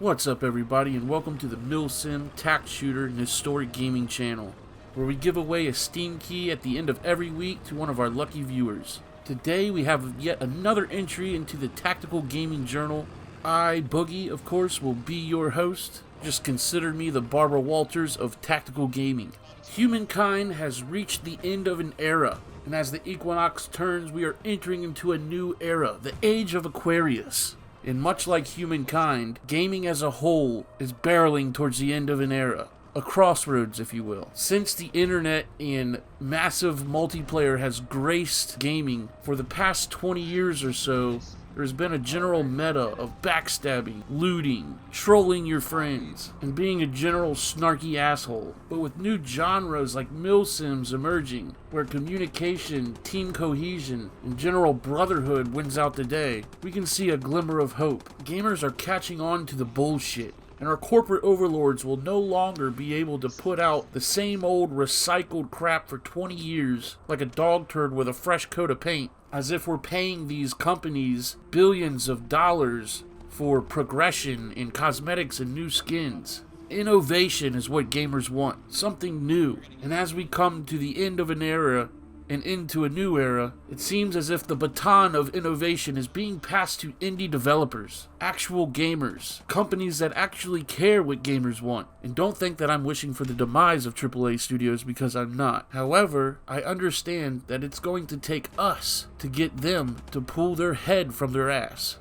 What's up, everybody, and welcome to the Mil-Sim tact shooter and historic gaming channel, where we give away a Steam key at the end of every week to one of our lucky viewers. Today we have yet another entry into the Tactical Gaming Journal. I, Boogie, of course, will be your host. Just consider me the Barbara Walters of tactical gaming. Humankind has reached the end of an era, and as the equinox turns, we are entering into a new era, the Age of Aquarius. And much like humankind, gaming as a whole is barreling towards the end of an era. A crossroads, if you will. Since the internet and massive multiplayer has graced gaming for the past 20 years or so, there's been a general meta of backstabbing, looting, trolling your friends, and being a general snarky asshole. But with new genres like milsims emerging, where communication, team cohesion, and general brotherhood wins out the day, we can see a glimmer of hope. Gamers are catching on to the bullshit, and our corporate overlords will no longer be able to put out the same old recycled crap for 20 years like a dog turd with a fresh coat of paint, as if we're paying these companies billions of dollars for progression in cosmetics and new skins. Innovation is what gamers want, something new. And as we come to the end of an era and into a new era, it seems as if the baton of innovation is being passed to indie developers, actual gamers, companies that actually care what gamers want. And don't think that I'm wishing for the demise of AAA studios, because I'm not. However, I understand that it's going to take us to get them to pull their head from their ass.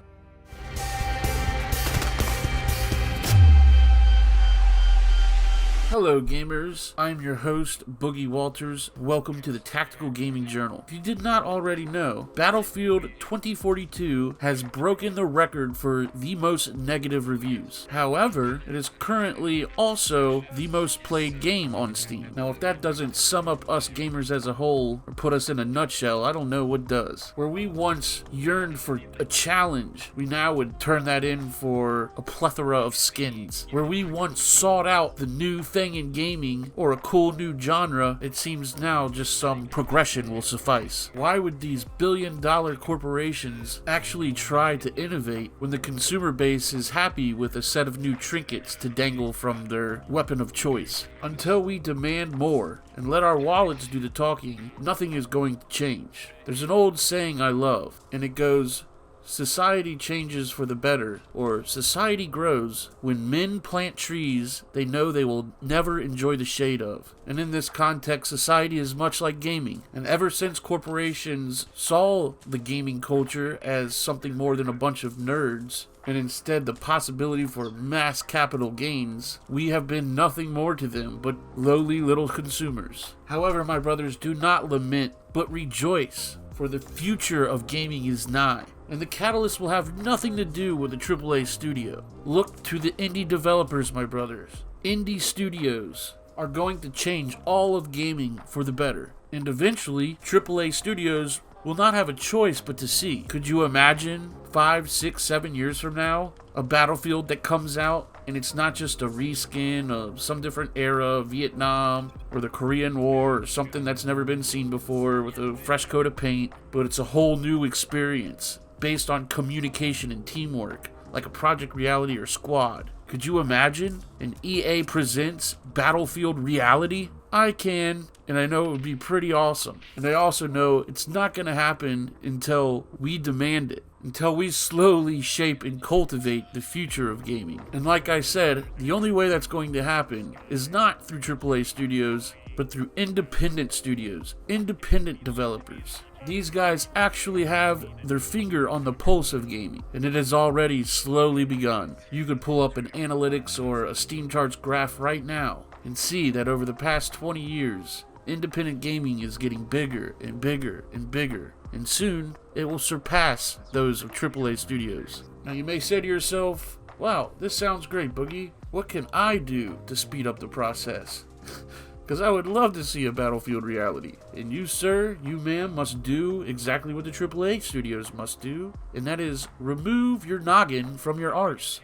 Hello gamers, I'm your host, Boogie Walters. Welcome to the Tactical Gaming Journal. If you did not already know, Battlefield 2042 has broken the record for the most negative reviews. However, it is currently also the most played game on Steam. Now, if that doesn't sum up us gamers as a whole, or put us in a nutshell, I don't know what does. Where we once yearned for a challenge, we now would turn that in for a plethora of skins. Where we once sought out the new thing in gaming or a cool new genre, it seems now just some progression will suffice. Why would these billion-dollar corporations actually try to innovate when the consumer base is happy with a set of new trinkets to dangle from their weapon of choice? Until we demand more and let our wallets do the talking, nothing is going to change. There's an old saying I love, and it goes, "Society changes for the better," or society grows when men plant trees they know they will never enjoy the shade of. And in this context, society is much like gaming. And ever since corporations saw the gaming culture as something more than a bunch of nerds, and instead the possibility for mass capital gains, we have been nothing more to them but lowly little consumers. However, my brothers, do not lament, but rejoice, for the future of gaming is nigh. And the catalyst will have nothing to do with a AAA studio. Look to the indie developers, my brothers. Indie studios are going to change all of gaming for the better. And eventually, AAA studios will not have a choice but to see. Could you imagine 5, 6, 7 years from now, a Battlefield that comes out and it's not just a reskin of some different era, Vietnam or the Korean War or something that's never been seen before with a fresh coat of paint, but it's a whole new experience based on communication and teamwork, like a Project Reality or Squad? Could you imagine an EA Presents Battlefield Reality? I can, and I know it would be pretty awesome. And I also know it's not going to happen until we demand it, until we slowly shape and cultivate the future of gaming. And like I said, the only way that's going to happen is not through AAA studios, but through independent studios, independent developers. These guys actually have their finger on the pulse of gaming, and it has already slowly begun. You could pull up an analytics or a Steam charts graph right now and see that over the past 20 years, independent gaming is getting bigger and bigger and bigger, and soon it will surpass those of AAA studios. Now you may say to yourself, wow, this sounds great, Boogie. What can I do to speed up the process? Because I would love to see a Battlefield Reality. And you, sir, you, ma'am, must do exactly what the AAA studios must do, and that is remove your noggin from your arse.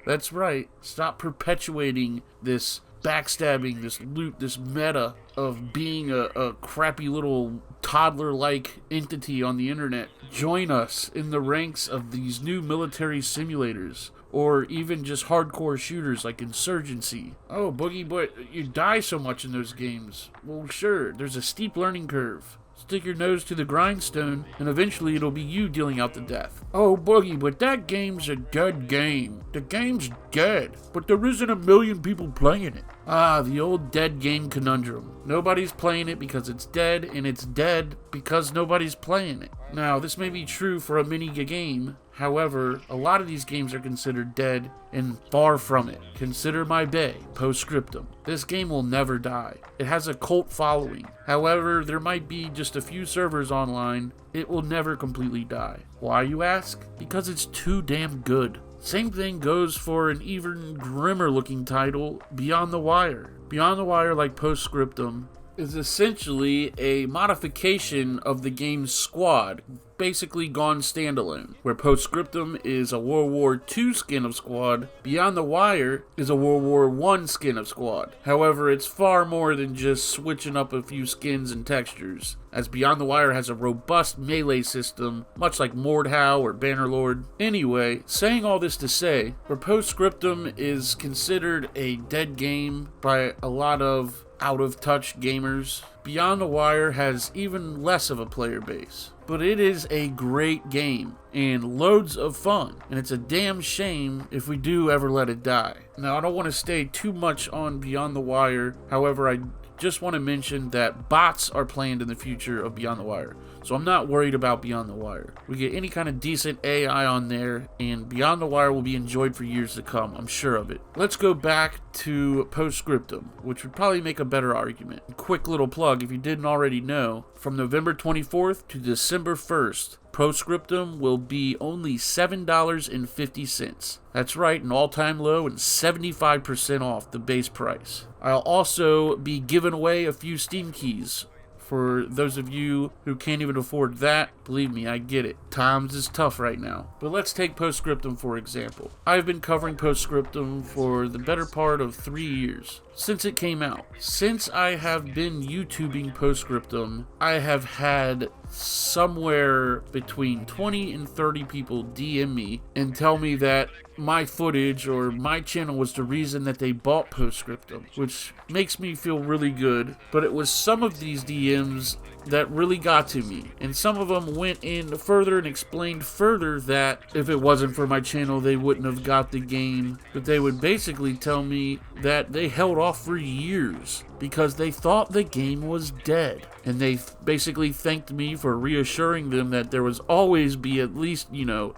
That's right. Stop perpetuating this backstabbing, this loot, this meta of being a crappy little toddler-like entity on the internet. Join us in the ranks of these new military simulators, or even just hardcore shooters like Insurgency. Oh, Boogie, but you die so much in those games. Well, sure, there's a steep learning curve. Stick your nose to the grindstone, and eventually it'll be you dealing out the death. Oh, Boogie, but that game's a dead game. The game's dead, but there isn't a million people playing it. Ah, the old dead game conundrum. Nobody's playing it because it's dead, and it's dead because nobody's playing it. Now, this may be true for a mini game. However, a lot of these games are considered dead, and far from it. Consider my Bay, post-scriptum. This game will never die. It has a cult following. However, there might be just a few servers online. It will never completely die. Why, you ask? Because it's too damn good. Same thing goes for an even grimmer looking title, Beyond the Wire. Beyond the Wire, like post-scriptum, is essentially a modification of the game's Squad, basically gone standalone, where post-scriptum is a World War II skin of Squad, Beyond the Wire is a World War I skin of Squad. However, it's far more than just switching up a few skins and textures, as Beyond the Wire has a robust melee system, much like Mordhau or Bannerlord. Anyway, saying all this to say, where post-scriptum is considered a dead game by a lot of out-of-touch gamers, Beyond the Wire has even less of a player base. But it is a great game, and loads of fun, and it's a damn shame if we do ever let it die. Now, I don't want to stay too much on Beyond the Wire, however, I just want to mention that bots are planned in the future of Beyond the Wire, so I'm not worried about Beyond the Wire. We get any kind of decent AI on there, and Beyond the Wire will be enjoyed for years to come, I'm sure of it. Let's go back to post-scriptum, which would probably make a better argument. Quick little plug, if you didn't already know, from November 24th to December 1st, post-scriptum will be only $7.50. That's right, an all-time low and 75% off the base price. I'll also be giving away a few Steam keys. For those of you who can't even afford that, believe me, I get it. Times is tough right now. But let's take post-scriptum for example. I've been covering post-scriptum for the better part of 3 years. Since it came out. Since I have been YouTubing post-scriptum, I have had somewhere between 20 and 30 people DM me and tell me that my footage or my channel was the reason that they bought post-scriptum, which makes me feel really good. But it was some of these DMs that really got to me, and some of them went in further and explained further that if it wasn't for my channel they wouldn't have got the game, but they would basically tell me that they held off for years because they thought the game was dead, and they basically thanked me for reassuring them that there was always be at least,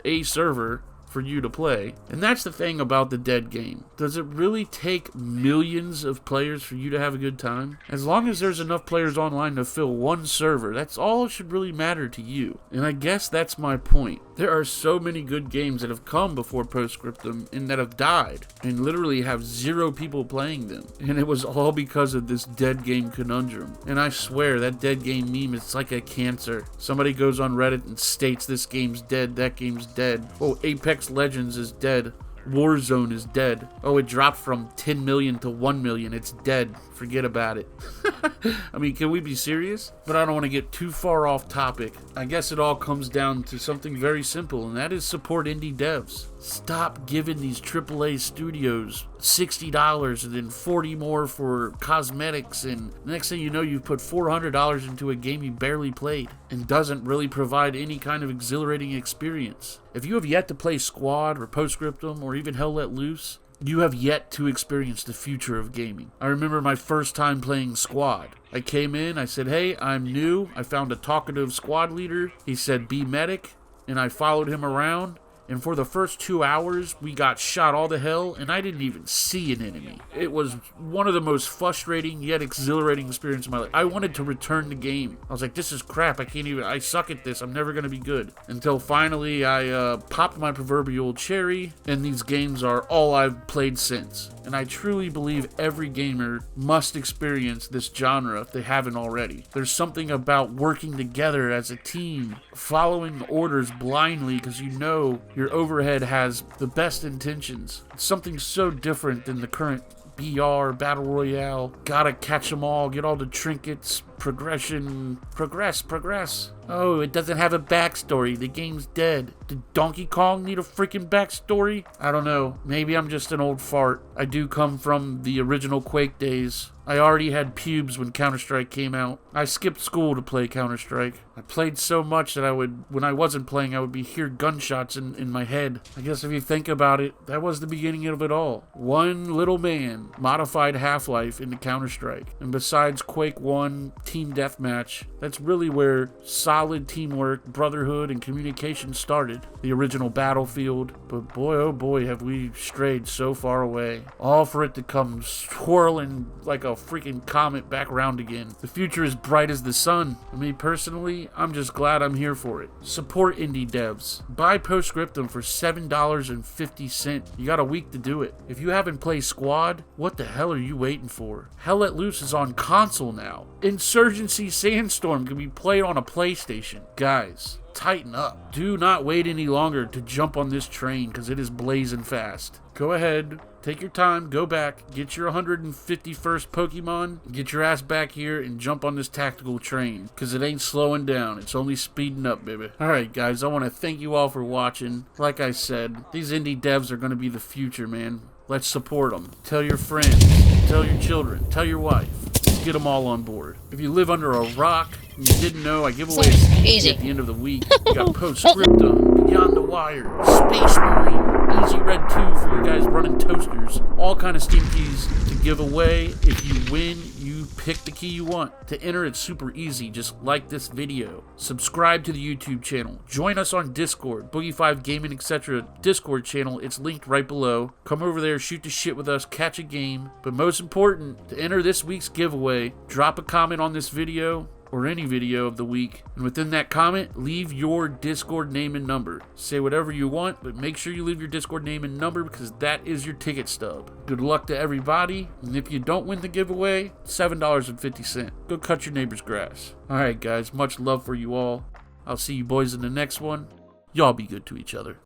a server for you to play. And that's the thing about the dead game. Does it really take millions of players for you to have a good time? As long as there's enough players online to fill one server, that's all that should really matter to you. And I guess that's my point. There are so many good games that have come before post-scriptum and that have died and literally have 0 people playing them. And it was all because of this dead game conundrum. And I swear that dead game meme is like a cancer. Somebody goes on Reddit and states this game's dead, that game's dead. Oh, Apex Legends is dead. Warzone is dead. Oh, it dropped from 10 million to 1 million. It's dead. Forget about it. I mean, can we be serious? But I don't want to get too far off topic. I guess it all comes down to something very simple, and that is support indie devs. Stop giving these AAA studios $60 and then $40 more for cosmetics, and the next thing you know, you've put $400 into a game you barely played and doesn't really provide any kind of exhilarating experience. If you have yet to play Squad or post-scriptum or even Hell Let Loose, you have yet to experience the future of gaming. I remember my first time playing Squad. I came in, I said, hey, I'm new. I found a talkative squad leader. He said, be medic, and I followed him around. And for the first 2 hours, we got shot all to hell, and I didn't even see an enemy. It was one of the most frustrating yet exhilarating experiences of my life. I wanted to return the game. I was like, this is crap. I suck at this. I'm never going to be good. Until finally, I popped my proverbial cherry, and these games are all I've played since. And I truly believe every gamer must experience this genre if they haven't already. There's something about working together as a team, following orders blindly because you know your overhead has the best intentions. It's something so different than the current BR, Battle Royale, gotta catch them all, get all the trinkets, progression, progress. Oh, it doesn't have a backstory. The game's dead. Did Donkey Kong need a freaking backstory? I don't know. Maybe I'm just an old fart. I do come from the original Quake days. I already had pubes when Counter-Strike came out. I skipped school to play Counter-Strike. I played so much that when I wasn't playing, I would hear gunshots in my head. I guess if you think about it, that was the beginning of it all. One little man modified Half-Life into Counter-Strike. And besides Quake 1, Team Deathmatch, that's really where solid teamwork, brotherhood, and communication started. The original Battlefield. But boy, oh boy, have we strayed so far away. All for it to come swirling like a freaking comet back round again. The future is bright as the sun. I mean, personally, I'm just glad I'm here for it. Support indie devs. Buy post-scriptum for $7.50. You got a week to do it. If you haven't played Squad, what the hell are you waiting for? Hell Let Loose is on console now. Insurgency Sandstorm can be played on a PlayStation. Guys, tighten up. Do not wait any longer to jump on this train because it is blazing fast. Go ahead, take your time, go back, get your 151st Pokemon, get your ass back here and jump on this tactical train because it ain't slowing down. It's only speeding up, baby. Alright guys, I want to thank you all for watching. Like I said, these indie devs are going to be the future, man. Let's support them. Tell your friends, tell your children, tell your wife. Get them all on board. If you live under a rock and you didn't know, I give away Easy. at the end of the week. You got post-scriptum, Beyond the Wire, Space Marine, Easy Red 2 for you guys running toasters. All kind of Steam keys to give away. If you win, you pick the key you want. To enter, it's super easy. Just like this video. Subscribe to the YouTube channel. Join us on Discord, Boogie5 Gaming, etc. Discord channel. It's linked right below. Come over there, shoot the shit with us, catch a game. But most important, to enter this week's giveaway, drop a comment on this video or any video of the week, and within that comment, leave your Discord name and number. Say whatever you want, but make sure you leave your Discord name and number because that is your ticket stub. Good luck to everybody, and if you don't win the giveaway, $7.50. Go cut your neighbor's grass. Alright guys, much love for you all. I'll see you boys in the next one. Y'all be good to each other.